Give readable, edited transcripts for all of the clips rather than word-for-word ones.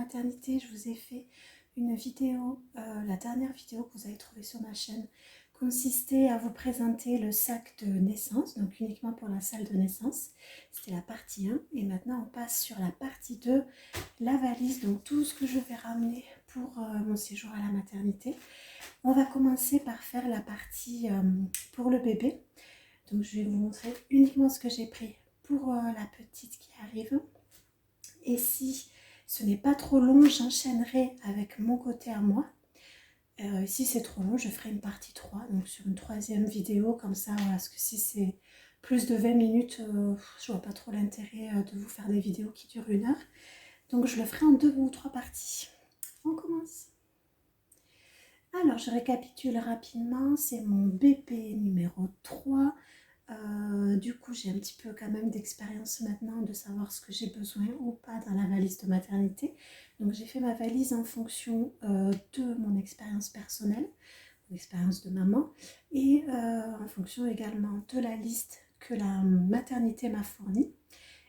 maternité, je vous ai fait une vidéo, la dernière vidéo que vous avez trouvée sur ma chaîne, consistait à vous présenter le sac de naissance, donc uniquement pour la salle de naissance. C'était la partie 1 et maintenant on passe sur la partie 2, la valise, donc tout ce que je vais ramener pour mon séjour à la maternité. On va commencer par faire la partie pour le bébé. Donc je vais vous montrer uniquement ce que j'ai pris pour la petite qui arrive. Et si ce n'est pas trop long, j'enchaînerai avec mon côté à moi. Si c'est trop long, je ferai une partie 3, donc sur une troisième vidéo, comme ça, voilà, parce que si c'est plus de 20 minutes, je vois pas trop l'intérêt de vous faire des vidéos qui durent 1 heure. Donc je le ferai en 2 ou 3 parties. On commence. Alors, je récapitule rapidement, c'est mon bébé numéro 3. Du coup, j'ai un petit peu quand même d'expérience maintenant de savoir ce que j'ai besoin ou pas dans la valise de maternité. Donc, j'ai fait ma valise en fonction de mon expérience personnelle, mon expérience de maman, et en fonction également de la liste que la maternité m'a fournie.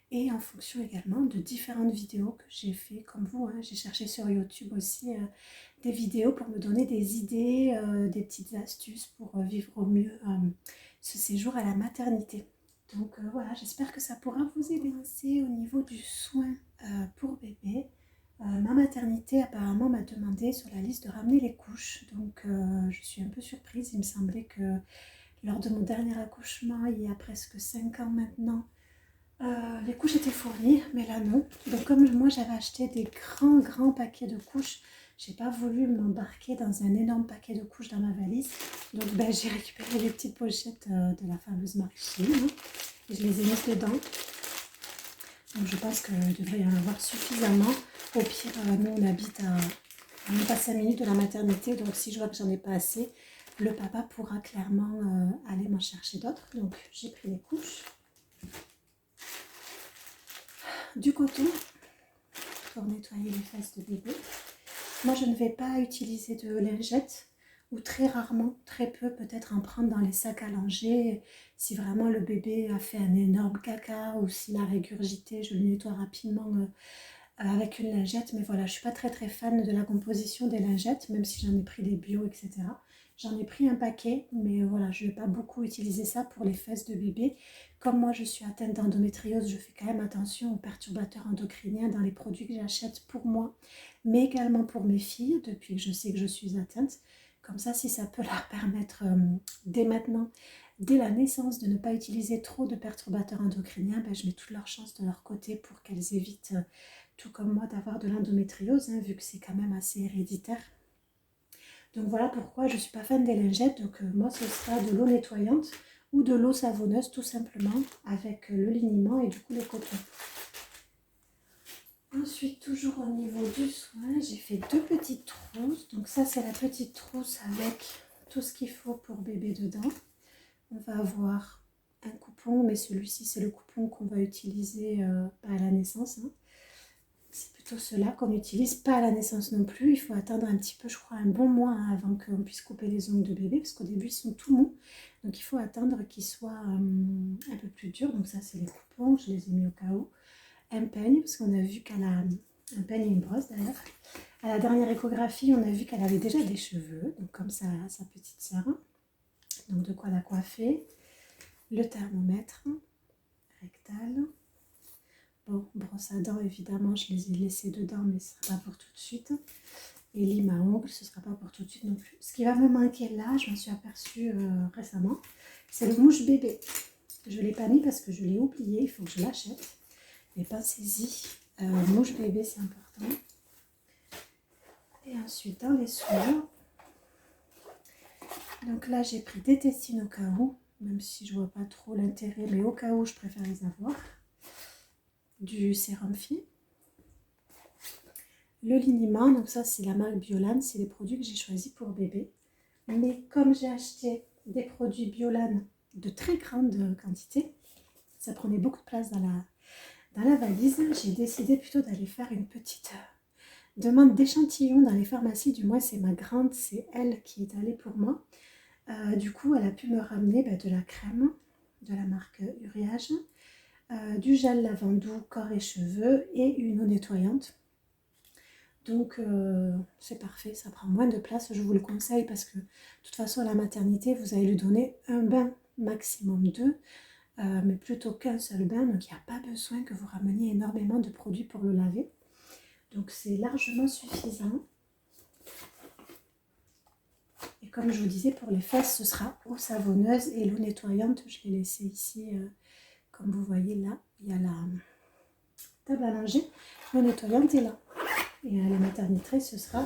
Et en fonction également de différentes vidéos que j'ai fait comme vous, hein. J'ai cherché sur YouTube aussi des vidéos pour me donner des idées, des petites astuces pour vivre au mieux ce séjour à la maternité. Donc voilà, j'espère que ça pourra vous aider aussi au niveau du soin pour bébé. Ma maternité apparemment m'a demandé sur la liste de ramener les couches, donc je suis un peu surprise. Il me semblait que lors de mon dernier accouchement, il y a presque 5 ans maintenant, les couches étaient fournies, mais là non. Donc comme moi j'avais acheté des grands paquets de couches, j'ai pas voulu m'embarquer dans un énorme paquet de couches dans ma valise. Donc j'ai récupéré les petites pochettes de la fameuse marque Shein, hein, et je les ai mises dedans. Donc je pense qu'il devrait y en avoir suffisamment. Au pire, nous on habite à même pas 5 minutes de la maternité, donc si je vois que j'en ai pas assez, le papa pourra clairement aller m'en chercher d'autres. Donc j'ai pris les couches. Du coton pour nettoyer les fesses de bébé. Moi, je ne vais pas utiliser de lingettes ou très rarement, très peu, peut-être en prendre dans les sacs à langer. Si vraiment le bébé a fait un énorme caca ou s'il a régurgité, je le nettoie rapidement avec une lingette. Mais voilà, je ne suis pas très fan de la composition des lingettes, même si j'en ai pris des bio, etc. J'en ai pris un paquet, mais voilà, je ne vais pas beaucoup utiliser ça pour les fesses de bébé. Comme moi, je suis atteinte d'endométriose, je fais quand même attention aux perturbateurs endocriniens dans les produits que j'achète pour moi, mais également pour mes filles, depuis que je sais que je suis atteinte. Comme ça, si ça peut leur permettre dès maintenant, dès la naissance, de ne pas utiliser trop de perturbateurs endocriniens, je mets toute leur chance de leur côté pour qu'elles évitent, tout comme moi, d'avoir de l'endométriose, hein, vu que c'est quand même assez héréditaire. Donc voilà pourquoi je ne suis pas fan des lingettes. Donc moi, ce sera de l'eau nettoyante ou de l'eau savonneuse, tout simplement, avec le liniment et du coup le coton. Ensuite, toujours au niveau du soin, j'ai fait 2 petites trousses. Donc ça, c'est la petite trousse avec tout ce qu'il faut pour bébé dedans. On va avoir un coupon, mais celui-ci, c'est le coupon qu'on va utiliser à la naissance, hein. C'est plutôt cela qu'on n'utilise pas à la naissance non plus. Il faut attendre un petit peu, je crois, un bon mois avant qu'on puisse couper les ongles de bébé, parce qu'au début, ils sont tout mous. Donc il faut attendre qu'ils soient un peu plus durs. Donc ça, c'est les coupons, je les ai mis au cas où. Un peigne, parce qu'on a vu qu'elle a un peigne et une brosse d'ailleurs. À la dernière échographie, on a vu qu'elle avait déjà des cheveux, donc comme sa petite sœur. Donc de quoi la coiffer. Le thermomètre rectal. Bon, brosse à dents, évidemment, je les ai laissés dedans, mais ce ne sera pas pour tout de suite. Et lime à ongles, ce ne sera pas pour tout de suite non plus. Ce qui va me manquer là, je m'en suis aperçue récemment, c'est le mouche bébé. Je ne l'ai pas mis parce que je l'ai oublié, il faut que je l'achète. Mais pensez-y, mouche bébé, c'est important. Et ensuite, dans les soins, donc là, j'ai pris des testines au cas où, même si je ne vois pas trop l'intérêt, mais au cas où, je préfère les avoir. Du sérum Phi. Le liniment, donc ça c'est la marque Biolan, c'est les produits que j'ai choisis pour bébé. Mais comme j'ai acheté des produits Biolan de très grande quantité, ça prenait beaucoup de place dans la valise, j'ai décidé plutôt d'aller faire une petite demande d'échantillon dans les pharmacies. Du moins c'est ma grande, c'est elle qui est allée pour moi. Du coup elle a pu me ramener de la crème de la marque Uriage, du gel lavandou corps et cheveux et une eau nettoyante. Donc c'est parfait, ça prend moins de place, je vous le conseille parce que de toute façon à la maternité vous allez lui donner un bain, maximum 2, mais plutôt qu'un seul bain, donc il n'y a pas besoin que vous rameniez énormément de produits pour le laver. Donc c'est largement suffisant. Et comme je vous disais, pour les fesses, ce sera eau savonneuse et l'eau nettoyante. Je l'ai laissée ici, comme vous voyez là, il y a la table à langer. L'eau nettoyante est là. Et à la maternité, ce sera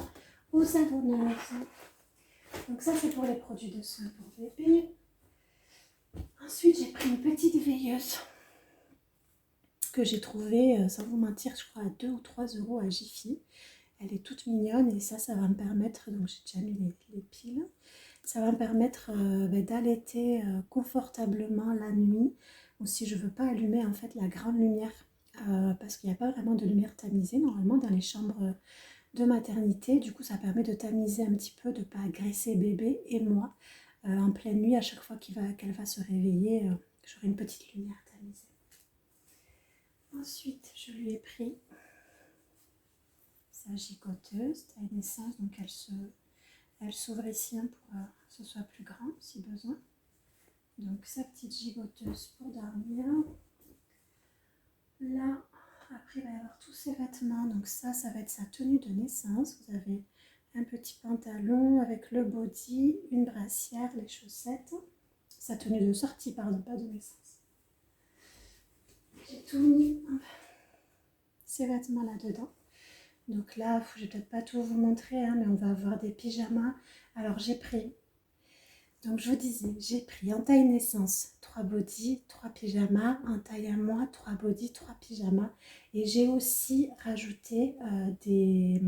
eau savonneuse. Donc ça, c'est pour les produits de soins pour bébé. Ensuite, j'ai pris une petite veilleuse que j'ai trouvée, sans vous mentir, je crois à 2 ou 3 euros à Jiffy. Elle est toute mignonne et ça va me permettre, donc j'ai déjà mis les piles, ça va me permettre d'allaiter confortablement la nuit, ou si je ne veux pas allumer en fait la grande lumière, parce qu'il n'y a pas vraiment de lumière tamisée normalement dans les chambres de maternité. Du coup ça permet de tamiser un petit peu, de ne pas agresser bébé et moi en pleine nuit. À chaque fois qu'elle va se réveiller, j'aurai une petite lumière tamisée. Ensuite je lui ai pris sa gigoteuse taille naissance, donc elle s'ouvre ici pour que ce soit plus grand si besoin. Donc sa petite gigoteuse pour dormir. Là, après il va y avoir tous ses vêtements, donc ça va être sa tenue de naissance. Vous avez un petit pantalon avec le body, une brassière, les chaussettes. Sa tenue de sortie, pardon, pas de naissance. J'ai tout mis ces vêtements là-dedans. Donc là, je vais peut-être pas tout vous montrer, hein, mais on va avoir des pyjamas. Alors j'ai pris, donc je vous disais, j'ai pris en taille naissance 3 bodys, 3 pyjamas, en taille 1 mois, 3 bodys, 3 pyjamas. Et j'ai aussi rajouté des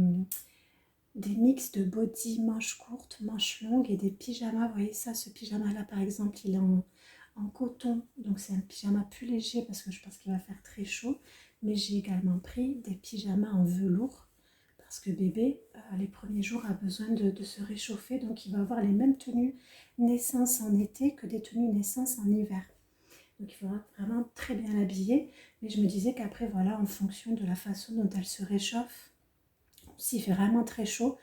mix de body manches courtes, manches longues et des pyjamas. Vous voyez ça, ce pyjama là par exemple, il est en coton, donc c'est un pyjama plus léger parce que je pense qu'il va faire très chaud. Mais j'ai également pris des pyjamas en velours parce que bébé, les premiers jours, a besoin de se réchauffer, donc il va avoir les mêmes tenues naissance en été que des tenues naissance en hiver. Donc il faudra vraiment très bien l'habiller, mais je me disais qu'après, voilà, en fonction de la façon dont elle se réchauffe, s'il fait vraiment très chaud,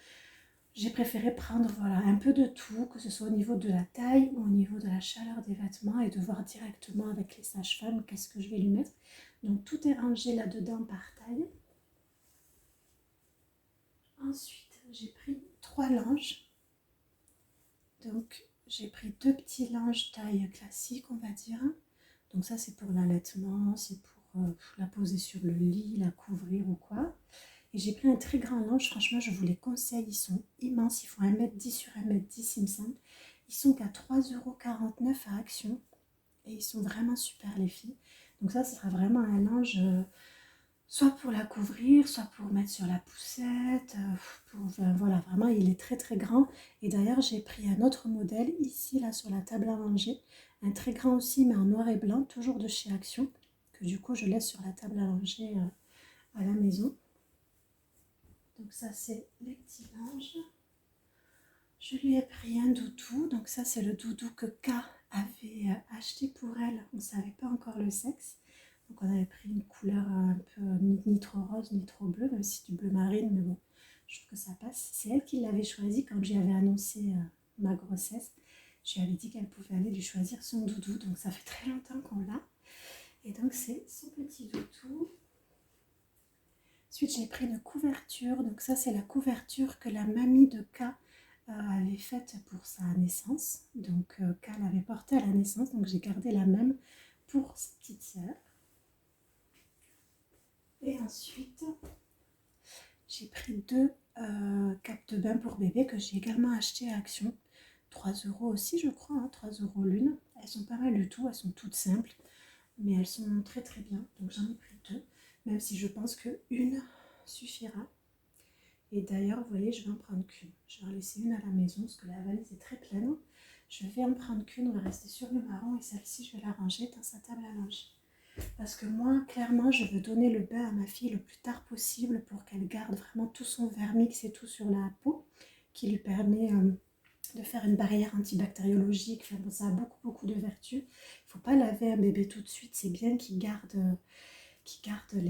j'ai préféré prendre voilà, un peu de tout, que ce soit au niveau de la taille ou au niveau de la chaleur des vêtements, et de voir directement avec les sages-femmes qu'est-ce que je vais lui mettre. Donc tout est rangé là-dedans par taille. Ensuite, j'ai pris 3 linges. Donc j'ai pris 2 petits linges taille classique, on va dire. Donc ça c'est pour l'allaitement, c'est pour la poser sur le lit, la couvrir ou quoi. Et j'ai pris un très grand linge, franchement je vous les conseille, ils sont immenses, ils font 1m10 sur 1m10 il me semble. Ils sont qu'à 3,49 € à Action et ils sont vraiment super les filles. Donc ça, ce sera vraiment un linge soit pour la couvrir, soit pour mettre sur la poussette, voilà, vraiment il est très très grand. Et d'ailleurs j'ai pris un autre modèle ici là sur la table à manger, un très grand aussi mais en noir et blanc, toujours de chez Action, que du coup je laisse sur la table à manger à la maison. Donc ça c'est les petits linges. Je lui ai pris un doudou, donc ça c'est le doudou que K avait acheté pour elle, on ne savait pas encore le sexe. Donc on avait pris une couleur un peu ni trop rose ni trop bleu, même si du bleu marine, mais bon, je trouve que ça passe. C'est elle qui l'avait choisi quand j'y avais annoncé ma grossesse. Je lui avais dit qu'elle pouvait aller lui choisir son doudou, donc ça fait très longtemps qu'on l'a. Et donc c'est son petit doudou. Ensuite j'ai pris une couverture, donc ça c'est la couverture que la mamie de K avait faite pour sa naissance. Donc K l'avait portée à la naissance, donc j'ai gardé la même pour sa petite sœur. Et ensuite, j'ai pris 2 capes de bain pour bébé que j'ai également acheté à Action. 3 € aussi, je crois, hein, 3 € l'une. Elles sont pas mal du tout, elles sont toutes simples, mais elles sont très très bien. Donc j'en ai pris 2, même si je pense qu'une suffira. Et d'ailleurs, vous voyez, je vais en prendre qu'une. Je vais en laisser une à la maison parce que la valise est très pleine. Je vais en prendre qu'une, on va rester sur le marron, et celle-ci, je vais la ranger dans sa table à manger. Parce que moi, clairement, je veux donner le bain à ma fille le plus tard possible pour qu'elle garde vraiment tout son vermix et tout sur la peau, qui lui permet de faire une barrière antibactériologique. Enfin, bon, ça a beaucoup de vertus. Il ne faut pas laver un bébé tout de suite, c'est bien qu'il garde qui garde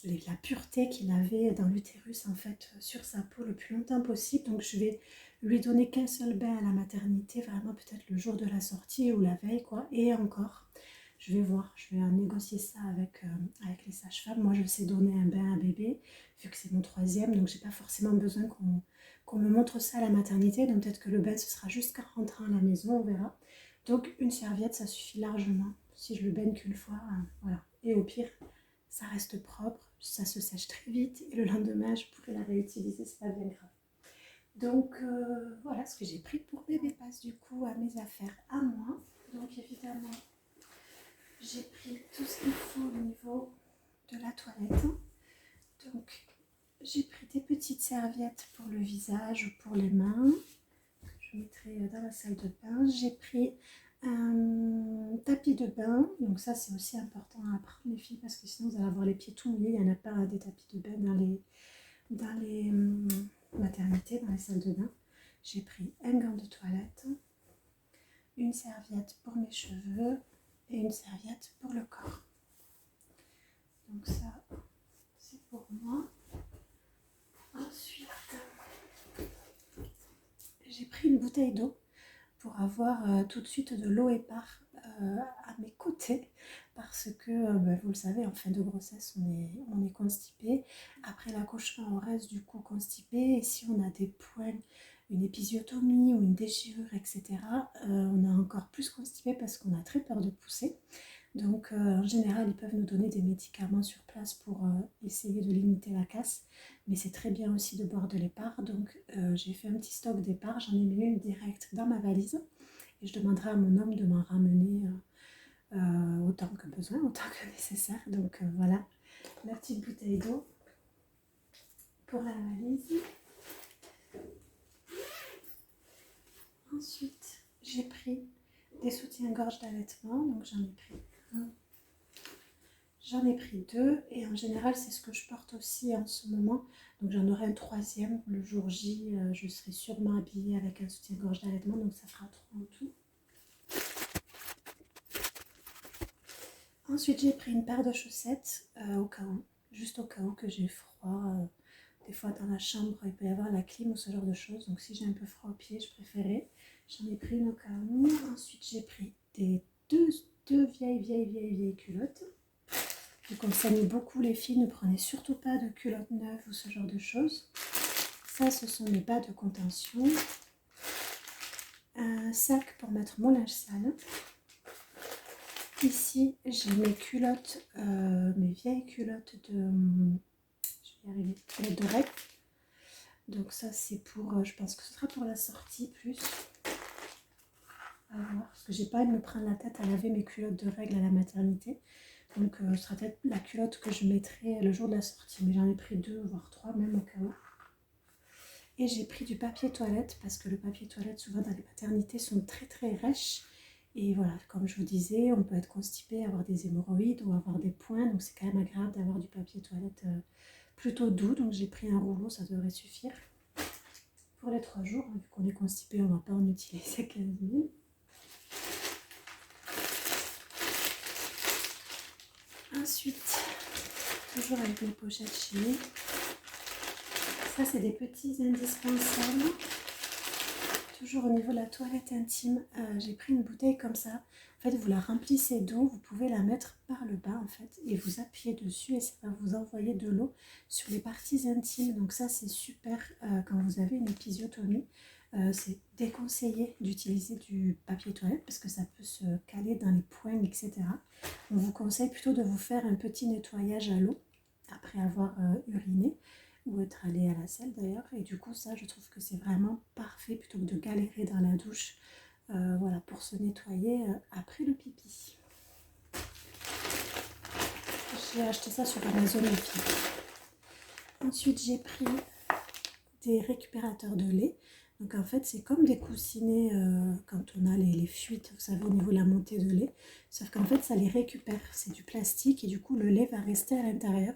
la pureté qu'il avait dans l'utérus en fait sur sa peau le plus longtemps possible. Donc je vais lui donner qu'un seul bain à la maternité, vraiment peut-être le jour de la sortie ou la veille quoi, et encore. Je vais voir, je vais négocier ça avec les sages-femmes. Moi, je sais donner un bain à bébé, vu que c'est mon 3e, donc j'ai pas forcément besoin qu'on me montre ça à la maternité. Donc peut-être que le bain, ce sera juste qu'en rentrant à la maison, on verra. Donc une serviette, ça suffit largement. Si je le baigne qu'une fois, voilà. Et au pire, ça reste propre, ça se sèche très vite, et le lendemain, je pourrai la réutiliser, c'est pas bien grave. Donc voilà ce que j'ai pris pour bébé. On passe du coup à mes affaires à moi. Donc évidemment, j'ai pris tout ce qu'il faut au niveau de la toilette. Donc, j'ai pris des petites serviettes pour le visage ou pour les mains, que je mettrai dans la salle de bain. J'ai pris un tapis de bain. Donc ça, c'est aussi important à prendre, les filles, parce que sinon, vous allez avoir les pieds tout mouillés. Il n'y en a pas des tapis de bain dans les maternités, dans les salles de bain. J'ai pris un gant de toilette, une serviette pour mes cheveux, et une serviette pour le corps. Donc ça, c'est pour moi. Ensuite, j'ai pris une bouteille d'eau pour avoir tout de suite de l'eau épars à mes côtés, parce que, vous le savez, en fin de grossesse, on est constipé. Après l'accouchement, on reste du coup constipé, et si on a des points, une épisiotomie ou une déchirure, etc., on est encore plus constipé parce qu'on a très peur de pousser. Donc en général, ils peuvent nous donner des médicaments sur place pour essayer de limiter la casse. Mais c'est très bien aussi de boire de l'épar. Donc j'ai fait un petit stock d'épar. J'en ai mis une direct dans ma valise. Et je demanderai à mon homme de m'en ramener autant que besoin, autant que nécessaire. Donc voilà, la petite bouteille d'eau pour la valise. Ensuite, j'ai pris des soutiens-gorge d'allaitement. Donc j'en ai pris un. J'en ai pris 2 et en général c'est ce que je porte aussi en ce moment. Donc j'en aurai un 3e le jour J. Je serai sûrement habillée avec un soutien-gorge d'allaitement, donc ça fera 3 en tout. Ensuite j'ai pris une paire de chaussettes au cas où, juste au cas où que j'ai froid. Des fois dans la chambre il peut y avoir la clim ou ce genre de choses, donc si j'ai un peu froid aux pieds je préférais. J'en ai pris une au cas où. Ensuite j'ai pris deux vieilles culottes. Je conseille beaucoup les filles, ne prenez surtout pas de culottes neuves ou ce genre de choses. Ça, ce sont mes bas de contention. Un sac pour mettre mon linge sale. Ici, j'ai mes culottes, mes vieilles culottes de... Je vais y arriver, culottes de règles. Donc ça, c'est pour... je pense que ce sera pour la sortie plus. À voir, parce que j'ai pas envie de me prendre la tête à laver mes culottes de règles à la maternité. Donc ce sera peut-être la culotte que je mettrai le jour de la sortie. Mais j'en ai pris 2, voire 3 même au cas où. Et j'ai pris du papier toilette parce que le papier toilette souvent dans les maternités sont très très rêches. Et voilà, comme je vous disais, on peut être constipé, avoir des hémorroïdes ou avoir des points. Donc c'est quand même agréable d'avoir du papier toilette plutôt doux. Donc j'ai pris un rouleau, ça devrait suffire. Pour les 3 jours, vu qu'on est constipé, on ne va pas en utiliser 15 000. Ensuite, toujours avec mes pochettes chimiques. Ça, c'est des petits indispensables. Toujours au niveau de la toilette intime, j'ai pris une bouteille comme ça. En fait, vous la remplissez d'eau, vous pouvez la mettre par le bas en fait, et vous appuyez dessus et ça va vous envoyer de l'eau sur les parties intimes. Donc ça, c'est super quand vous avez une épisiotomie. C'est déconseillé d'utiliser du papier toilette parce que ça peut se caler dans les poings, etc. On vous conseille plutôt de vous faire un petit nettoyage à l'eau après avoir uriné ou être allé à la selle d'ailleurs. Et du coup, ça, je trouve que c'est vraiment parfait plutôt que de galérer dans la douche voilà, pour se nettoyer après le pipi. J'ai acheté ça sur Amazon les filles. Ensuite, j'ai pris des récupérateurs de lait. Donc en fait, c'est comme des coussinets quand on a les fuites, vous savez, au niveau de la montée de lait. Sauf qu'en fait, ça les récupère. C'est du plastique et du coup, le lait va rester à l'intérieur.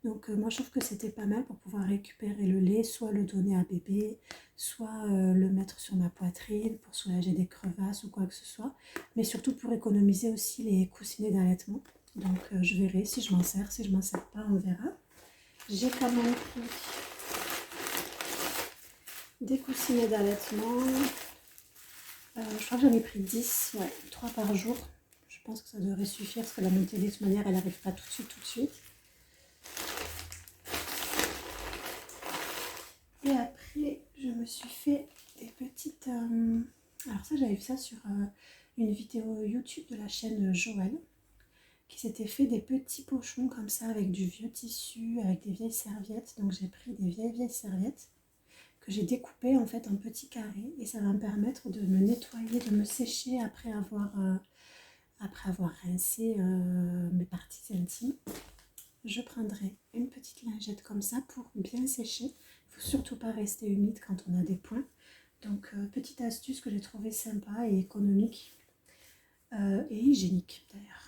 Donc moi, je trouve que c'était pas mal pour pouvoir récupérer le lait, soit le donner à bébé, soit le mettre sur ma poitrine pour soulager des crevasses ou quoi que ce soit. Mais surtout pour économiser aussi les coussinets d'allaitement. Donc je verrai si je m'en sers, si je m'en sers pas, on verra. J'ai quand même pris des coussinets d'allaitement. Je crois que j'en ai pris 10, ouais, 3 par jour. Je pense que ça devrait suffire parce que la montée de toute manière elle n'arrive pas tout de suite. Et après je me suis fait des petites... Alors ça j'avais vu ça sur une vidéo YouTube de la chaîne Joël, qui s'était fait des petits pochons comme ça avec du vieux tissu, avec des vieilles serviettes. Donc j'ai pris des vieilles serviettes que j'ai découpées en fait en petits carrés et ça va me permettre de me nettoyer, de me sécher après avoir rincé mes parties intimes. Je prendrai une petite lingette comme ça pour bien sécher. Il ne faut surtout pas rester humide quand on a des points. Donc petite astuce que j'ai trouvée sympa et économique et hygiénique d'ailleurs.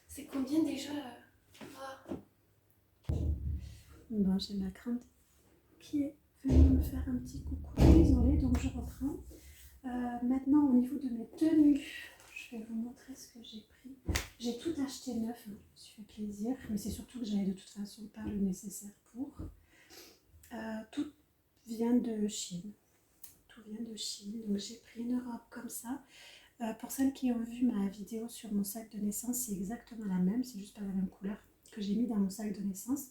C'est combien déjà Bon, j'ai ma grande qui est venue me faire un petit coucou. Désolée, donc je reprends. Maintenant, au niveau de mes tenues, je vais vous montrer ce que j'ai pris. J'ai tout acheté neuf, je me suis fait plaisir, mais c'est surtout que j'avais de toute façon pas le nécessaire pour. Tout vient de Chine. Tout vient de Chine. Donc j'ai pris une robe comme ça. Pour celles qui ont vu ma vidéo sur mon sac de naissance, c'est exactement la même, c'est juste pas la même couleur que j'ai mis dans mon sac de naissance.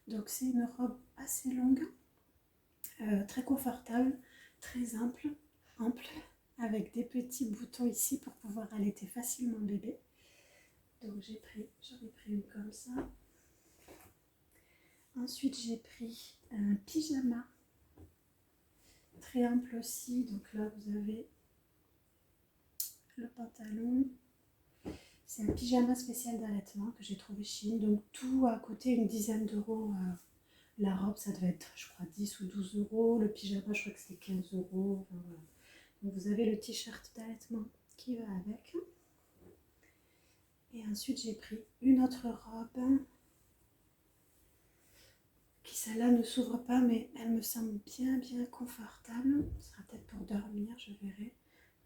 Donc c'est une robe assez longue, très confortable, très ample, avec des petits boutons ici pour pouvoir allaiter facilement bébé. Donc j'en ai pris une comme ça. Ensuite j'ai pris un pyjama, très ample aussi. Donc là vous avez le pantalon. C'est un pyjama spécial d'allaitement que j'ai trouvé Chine. Donc tout à côté une dizaine d'euros. La robe ça devait être je crois 10 ou 12 euros. Le pyjama je crois que c'était 15 euros. Enfin, voilà. Donc vous avez le t-shirt d'allaitement qui va avec. Et ensuite j'ai pris une autre robe qui celle-là ne s'ouvre pas mais elle me semble bien confortable. Ce sera peut-être pour dormir, je verrai.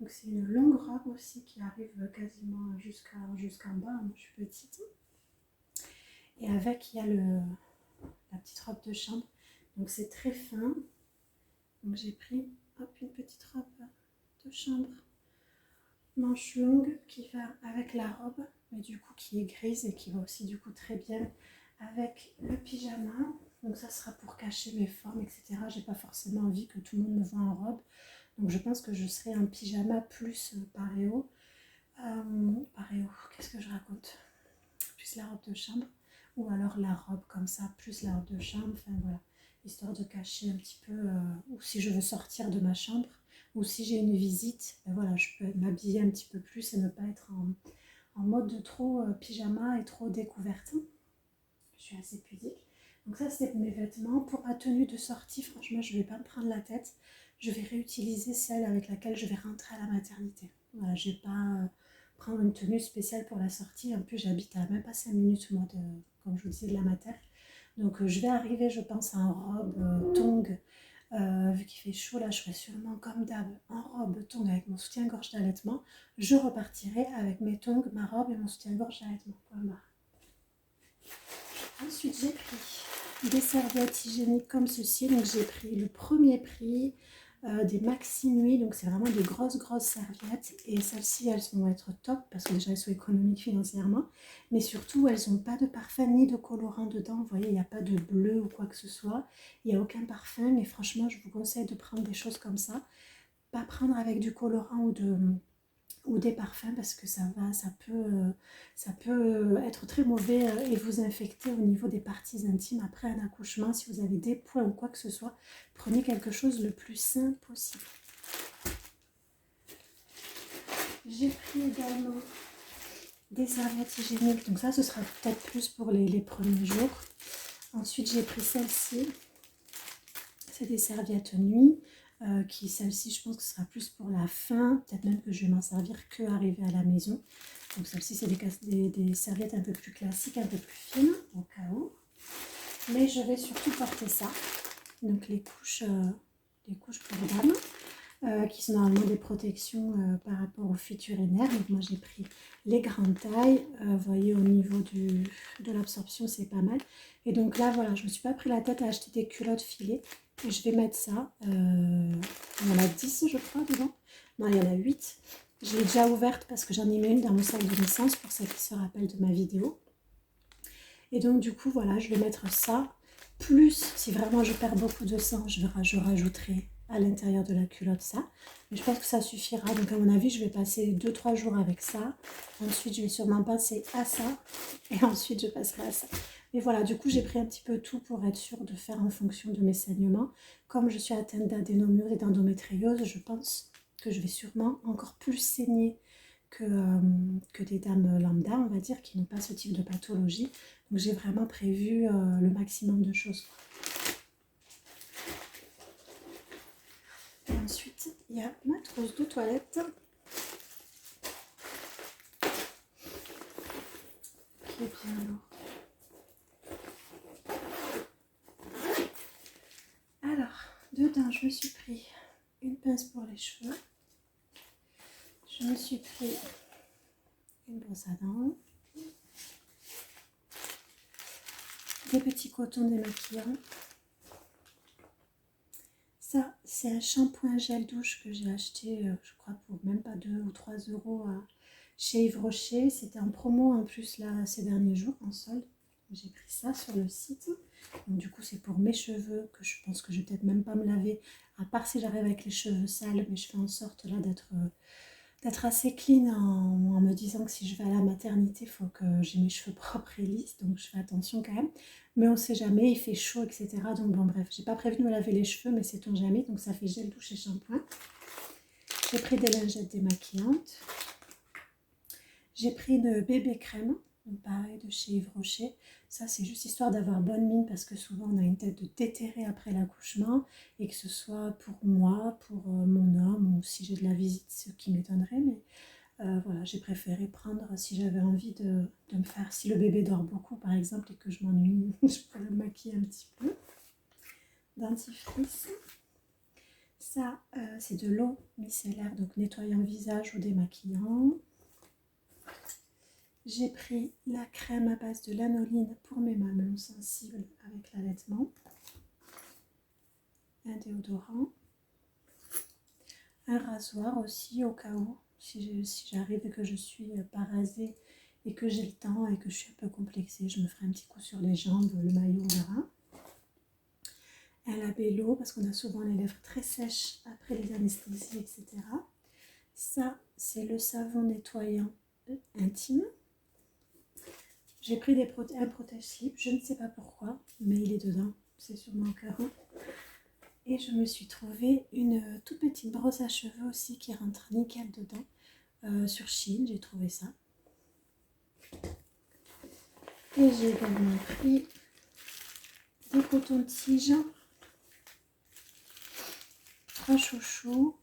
Donc c'est une longue robe aussi qui arrive quasiment jusqu'en bas. Moi je suis petite. Et avec il y a la petite robe de chambre. Donc c'est très fin. Donc j'ai pris une petite robe de chambre manche longue qui va avec la robe, mais du coup qui est grise et qui va aussi du coup très bien avec le pyjama. Donc ça sera pour cacher mes formes, etc. J'ai pas forcément envie que tout le monde me voit en robe. Donc je pense que je serai en pyjama plus paréo. Paréo, qu'est-ce que je raconte? Plus la robe de chambre. Ou alors la robe comme ça, plus la robe de chambre. Enfin voilà, histoire de cacher un petit peu. Ou si je veux sortir de ma chambre. Ou si j'ai une visite, ben voilà, je peux m'habiller un petit peu plus et ne pas être en mode trop pyjama et trop découverte. Je suis assez pudique. Donc ça c'est mes vêtements. Pour ma tenue de sortie, franchement je ne vais pas me prendre la tête. Je vais réutiliser celle avec laquelle je vais rentrer à la maternité. Voilà, je ne vais pas prendre une tenue spéciale pour la sortie. En plus j'habite à même pas 5 minutes moi comme je vous disais de la mater. Donc je vais arriver je pense en robe tongue. Vu qu'il fait chaud là, je ferai sûrement comme d'hab en robe tongue avec mon soutien-gorge d'allaitement. Je repartirai avec mes tongs, ma robe et mon soutien-gorge d'allaitement. Voilà. Ensuite, j'ai pris des serviettes hygiéniques comme ceci. Donc j'ai pris le premier prix des Maxi Nuit. Donc c'est vraiment des grosses serviettes. Et celles-ci, elles vont être top parce que déjà elles sont économiques financièrement. Mais surtout, elles n'ont pas de parfum ni de colorant dedans. Vous voyez, il n'y a pas de bleu ou quoi que ce soit. Il n'y a aucun parfum. Mais franchement, je vous conseille de prendre des choses comme ça. Pas prendre avec du colorant ou des parfums parce que ça peut être très mauvais et vous infecter au niveau des parties intimes après un accouchement. Si vous avez des points ou quoi que ce soit, prenez quelque chose le plus sain possible. J'ai pris également des serviettes hygiéniques, donc ça ce sera peut-être plus pour les premiers jours. Ensuite j'ai pris celle-ci, c'est des serviettes nuit. Celle-ci je pense que ce sera plus pour la fin, peut-être même que je vais m'en servir que arriver à la maison. Donc celle-ci c'est des serviettes un peu plus classiques, un peu plus fines au cas où. Mais je vais surtout porter ça, donc les couches pour dames. qui sont normalement des protections par rapport aux fuites urinaires. Donc moi j'ai pris les grandes tailles. Vous voyez, au niveau de l'absorption, c'est pas mal. Et donc là, voilà, je ne me suis pas pris la tête à acheter des culottes filées. Et je vais mettre ça. Il y en a 10, je crois, dedans. Non, il y en a 8. Je l'ai déjà ouverte parce que j'en ai mis une dans mon sac de naissance pour ceux qui se rappellent de ma vidéo. Et donc du coup, voilà, je vais mettre ça. Plus, si vraiment je perds beaucoup de sang, je rajouterai à l'intérieur de la culotte ça. Mais je pense que ça suffira. Donc à mon avis, je vais passer 2-3 jours avec ça. Ensuite, je vais sûrement passer à ça. Et ensuite, je passerai à ça. Mais voilà, du coup, j'ai pris un petit peu tout pour être sûre de faire en fonction de mes saignements. Comme je suis atteinte d'adénomyose et d'endométriose, je pense que je vais sûrement encore plus saigner que des dames lambda, on va dire, qui n'ont pas ce type de pathologie. Donc j'ai vraiment prévu le maximum de choses. Et ensuite, il y a ma trousse de toilette qui est bien lourde. Alors, dedans, je me suis pris une pince pour les cheveux. Je me suis pris une brosse à dents. Des petits cotons démaquillants. Ça, c'est un shampoing gel douche que j'ai acheté, je crois, pour même pas 2 ou 3 euros chez Yves Rocher. C'était en promo en plus là ces derniers jours, en solde. J'ai pris ça sur le site. Donc, du coup, c'est pour mes cheveux que je pense que je vais peut-être même pas me laver, à part si j'arrive avec les cheveux sales. Mais je fais en sorte là d'être assez clean en me disant que si je vais à la maternité, il faut que j'ai mes cheveux propres et lisses. Donc, je fais attention quand même. Mais on ne sait jamais, il fait chaud, etc. Donc bon, bref, j'ai pas prévu de me laver les cheveux, mais sait-on jamais. Donc ça fait gel douche et shampoing. J'ai pris des lingettes démaquillantes. J'ai pris une bébé crème, donc pareil de chez Yves Rocher. Ça, c'est juste histoire d'avoir bonne mine parce que souvent on a une tête de déterré après l'accouchement. Et que ce soit pour moi, pour mon homme ou si j'ai de la visite, ce qui m'étonnerait. Mais voilà, j'ai préféré prendre si j'avais envie de me faire, si le bébé dort beaucoup par exemple et que je m'ennuie, je pourrais le maquiller un petit peu. Dentifrice. Ça, c'est de l'eau micellaire, donc nettoyant visage ou démaquillant. J'ai pris la crème à base de lanoline pour mes mamelons sensibles avec l'allaitement. Un déodorant. Un rasoir aussi au cas où, si j'arrive et que je suis pas rasée et que j'ai le temps et que je suis un peu complexée, je me ferai un petit coup sur les jambes, le maillot, on verra. Un labello parce qu'on a souvent les lèvres très sèches après les anesthésies, etc. Ça, c'est le savon nettoyant intime. J'ai pris un protège-slip, je ne sais pas pourquoi, mais il est dedans, c'est sûrement caron. Et je me suis trouvé une toute petite brosse à cheveux aussi qui rentre nickel dedans. Sur Shein, j'ai trouvé ça. Et j'ai également pris des cotons-tiges, 3 chouchous.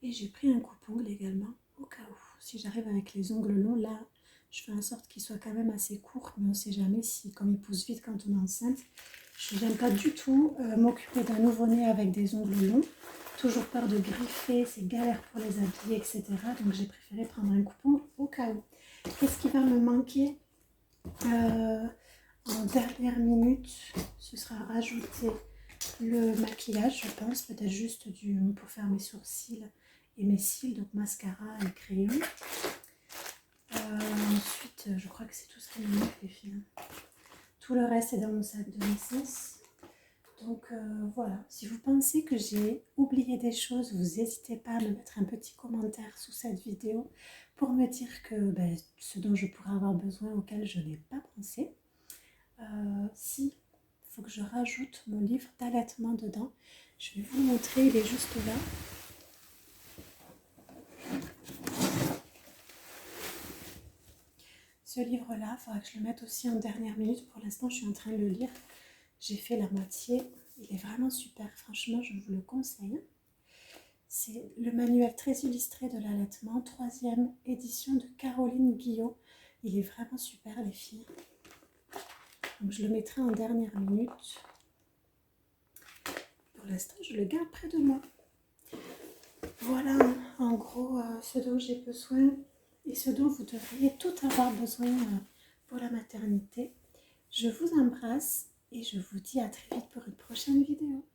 Et j'ai pris un coupe-ongle également, au cas où. Si j'arrive avec les ongles longs, là, je fais en sorte qu'ils soient quand même assez courts. Mais on ne sait jamais si, comme ils poussent vite quand on est enceinte, je n'aime pas du tout m'occuper d'un nouveau-né avec des ongles longs. Toujours peur de griffer, c'est galère pour les habiller, etc. Donc j'ai préféré prendre un coupon au cas où. Qu'est-ce qui va me manquer en dernière minute? Ce sera rajouter le maquillage, je pense. Peut-être juste pour faire mes sourcils et mes cils, donc mascara et crayon. Ensuite, je crois que c'est tout ce qui me manque, les filles. Tout le reste est dans mon sac de naissance. Donc voilà, si vous pensez que j'ai oublié des choses, vous n'hésitez pas à me mettre un petit commentaire sous cette vidéo pour me dire que ce dont je pourrais avoir besoin auquel je n'ai pas pensé. Si, il faut que je rajoute mon livre d'allaitement dedans. Je vais vous le montrer, il est juste là. Ce livre-là, il faudra que je le mette aussi en dernière minute. Pour l'instant, je suis en train de le lire. J'ai fait la moitié. Il est vraiment super. Franchement, je vous le conseille. C'est le manuel très illustré de l'allaitement, 3e édition de Caroline Guillot. Il est vraiment super, les filles. Donc, je le mettrai en dernière minute. pour l'instant, je le garde près de moi. Voilà en gros ce dont j'ai besoin et ce dont vous devriez tout avoir besoin pour la maternité. Je vous embrasse et je vous dis à très vite pour une prochaine vidéo.